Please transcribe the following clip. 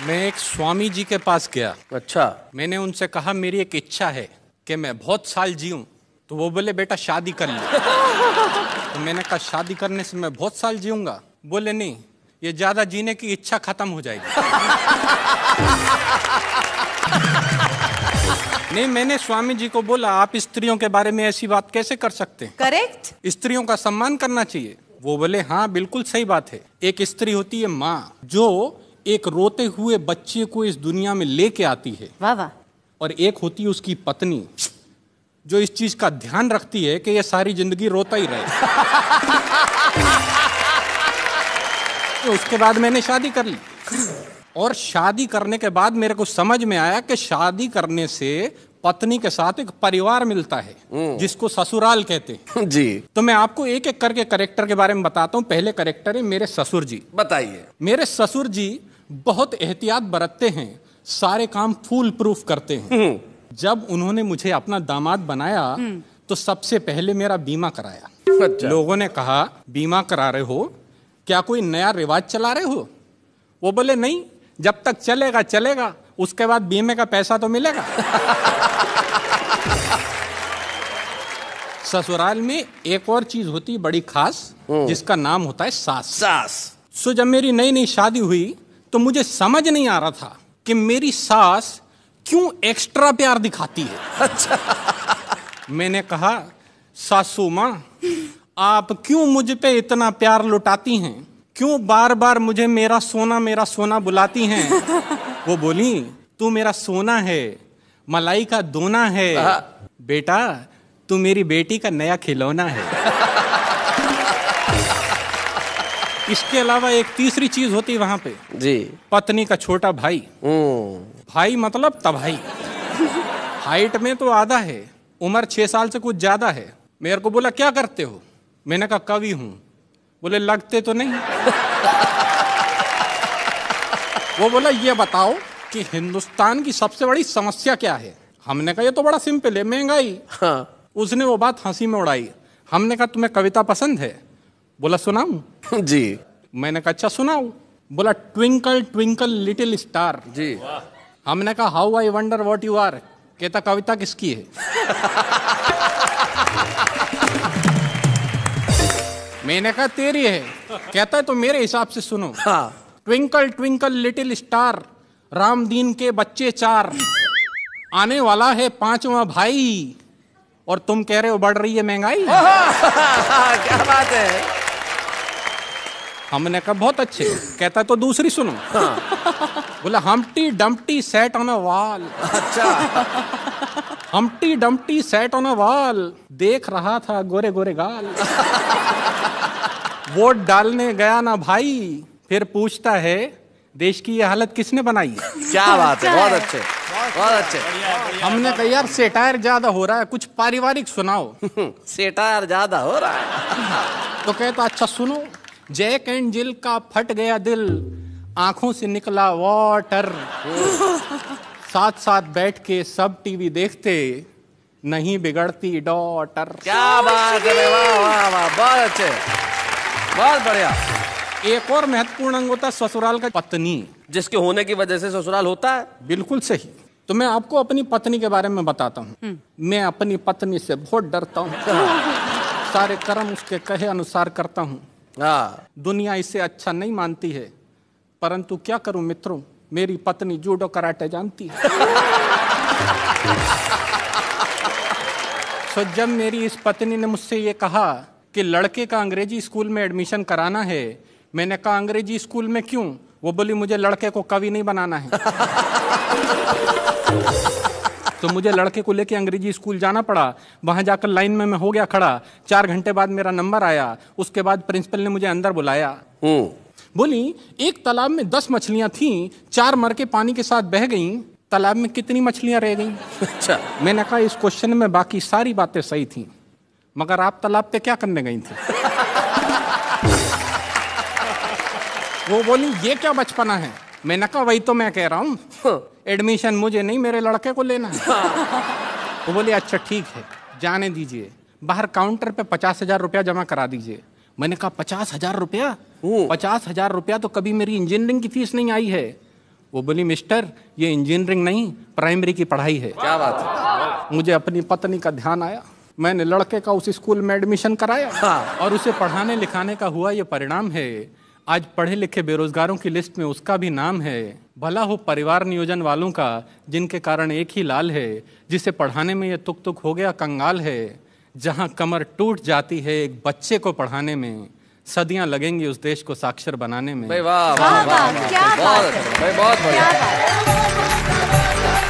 मैं एक स्वामी जी के पास गया। अच्छा। मैंने उनसे कहा मेरी एक इच्छा है कि मैं बहुत साल जीऊं। तो वो बोले बेटा शादी कर ले। तो मैंने कहा शादी करने से मैं बहुत साल जीऊंगा? बोले नहीं, ये ज्यादा जीने की इच्छा खत्म हो जाएगी। नहीं, मैंने स्वामी जी को बोला आप स्त्रियों के बारे में ऐसी बात कैसे कर सकते हैं? करेक्ट। स्त्रियों का सम्मान करना चाहिए। वो बोले हाँ बिल्कुल सही बात है। एक स्त्री होती है माँ, जो एक रोते हुए बच्चे को इस दुनिया में लेके आती है। वाह वाह। और एक होती है उसकी पत्नी, जो इस चीज का ध्यान रखती है कि ये सारी जिंदगी रोता ही रहे। तो उसके बाद मैंने शादी कर ली। और शादी करने के बाद मेरे को समझ में आया कि शादी करने से पत्नी के साथ एक परिवार मिलता है, जिसको ससुराल कहते हैं। जी। तो मैं आपको एक एक करके कैरेक्टर के बारे में बताता हूँ। पहले कैरेक्टर है मेरे ससुर जी। बताइए। मेरे ससुर जी बहुत एहतियात बरतते हैं, सारे काम फूल प्रूफ करते हैं। जब उन्होंने मुझे अपना दामाद बनाया तो सबसे पहले मेरा बीमा कराया। अच्छा। लोगों ने कहा बीमा करा रहे हो, क्या कोई नया रिवाज चला रहे हो? वो बोले नहीं, जब तक चलेगा चलेगा, उसके बाद बीमे का पैसा तो मिलेगा। ससुराल में एक और चीज होती है बड़ी खास, जिसका नाम होता है सास। सास। सो जब मेरी नई नई शादी हुई तो मुझे समझ नहीं आ रहा था कि मेरी सास क्यों एक्स्ट्रा प्यार दिखाती है। अच्छा। मैंने कहा सासू माँ, आप क्यों मुझ पे इतना प्यार लुटाती हैं? क्यों बार बार मुझे मेरा सोना बुलाती हैं? वो बोली तू मेरा सोना है, मलाई का दोना है, बेटा तू मेरी बेटी का नया खिलौना है। इसके अलावा एक तीसरी चीज होती है वहां पे जी। पत्नी का छोटा भाई। भाई मतलब तभाई। हाइट में तो आधा है, उम्र 6 साल से कुछ ज्यादा है। मेरे को बोला क्या करते हो? मैंने कहा कवि हूं। बोले लगते तो नहीं। वो बोला ये बताओ कि हिंदुस्तान की सबसे बड़ी समस्या क्या है? हमने कहा ये तो बड़ा सिंपल है, महंगाई। हाँ। उसने वो बात हंसी में उड़ाई। हमने कहा तुम्हें कविता पसंद है? बोला सुनाऊं? जी। मैंने कहा अच्छा सुनाओ। बोला ट्विंकल ट्विंकल लिटिल स्टार। जी। हमने कहा how I wonder what you are. कहता कविता किसकी है? मैंने कहा तेरी है। कहता है तो मेरे हिसाब से सुनो। हाँ। Twinkle twinkle little star, Ram दीन के बच्चे 4, आने वाला है 5वां भाई, और तुम कह रहे हो बढ़ रही है महंगाई। क्या बात है। हमने कहा बहुत अच्छे। कहता तो दूसरी सुनो। बोला Humpty Dumpty sat on a wall. अच्छा। Humpty Dumpty sat on a wall, देख रहा था गोरे गोरे गाल। वोट डालने गया ना भाई, फिर पूछता है देश की ये हालत किसने बनाई? क्या बात है, बहुत अच्छे, बहुत अच्छे। हमने कहा यार सेटायर ज्यादा हो रहा है, कुछ पारिवारिक सुनाओ। सेटायर ज्यादा हो रहा है। तो कहता अच्छा सुनो, जैक एंड जिल का फट गया दिल, आंखों से निकला वाटर, साथ साथ बैठ के सब टीवी देखते, नहीं बिगड़ती डॉटर। क्या बात है, वाह वाह वाह, बहुत अच्छे, बहुत बढ़िया। एक और महत्वपूर्ण अंग होता है ससुराल का पत्नी, जिसके होने की वजह से ससुराल होता है। बिल्कुल सही। तो मैं आपको अपनी पत्नी के बारे में बताता हूँ। मैं अपनी पत्नी से बहुत डरता हूँ। सारे कर्म उसके कहे अनुसार करता हूँ। हाँ। दुनिया इसे अच्छा नहीं मानती है, परंतु क्या करूं मित्रों, मेरी पत्नी जूडो कराटे जानती है। तो जब मेरी इस पत्नी ने मुझसे ये कहा कि लड़के का अंग्रेजी स्कूल में एडमिशन कराना है, मैंने कहा अंग्रेजी स्कूल में क्यों? वो बोली मुझे लड़के को कवि नहीं बनाना है। तो मुझे लड़के को लेके अंग्रेजी स्कूल जाना पड़ा। वहां जाकर लाइन में मैं हो गया खड़ा। 4 घंटे बाद मेरा नंबर आया। उसके बाद प्रिंसिपल ने मुझे अंदर बुलाया। बोली एक तालाब में 10 मछलियां थीं, 4 मर के पानी के साथ बह गईं, तालाब में कितनी मछलियां रह गईं? अच्छा। मैंने कहा इस क्वेश्चन में बाकी सारी बातें सही थी, मगर आप तालाब पे क्या करने गई थी? वो बोली ये क्या बचपना है? मैंने कहा वही तो मैं कह रहा हूँ, एडमिशन मुझे नहीं मेरे लड़के को लेना है। वो बोली अच्छा ठीक है जाने दीजिए, बाहर काउंटर पे 50,000 रुपया जमा करा दीजिए। मैंने कहा 50,000 रुपया? 50,000 रुपया तो कभी मेरी इंजीनियरिंग की फीस नहीं आई है। वो बोली मिस्टर ये इंजीनियरिंग नहीं प्राइमरी की पढ़ाई है। क्या बात है। मुझे अपनी पत्नी का ध्यान आया, मैंने लड़के का उस स्कूल में एडमिशन कराया हाँ। और उसे पढ़ाने लिखाने का हुआ ये परिणाम है। आज पढ़े लिखे बेरोजगारों की लिस्ट में उसका भी नाम है। भला हो परिवार नियोजन वालों का जिनके कारण एक ही लाल है, जिसे पढ़ाने में ये तुक तुक हो गया कंगाल है। जहां कमर टूट जाती है एक बच्चे को पढ़ाने में, सदियां लगेंगी उस देश को साक्षर बनाने में। भाई वाह वाह वाह, क्या बात है, भाई बहुत बढ़िया। क्या बात है।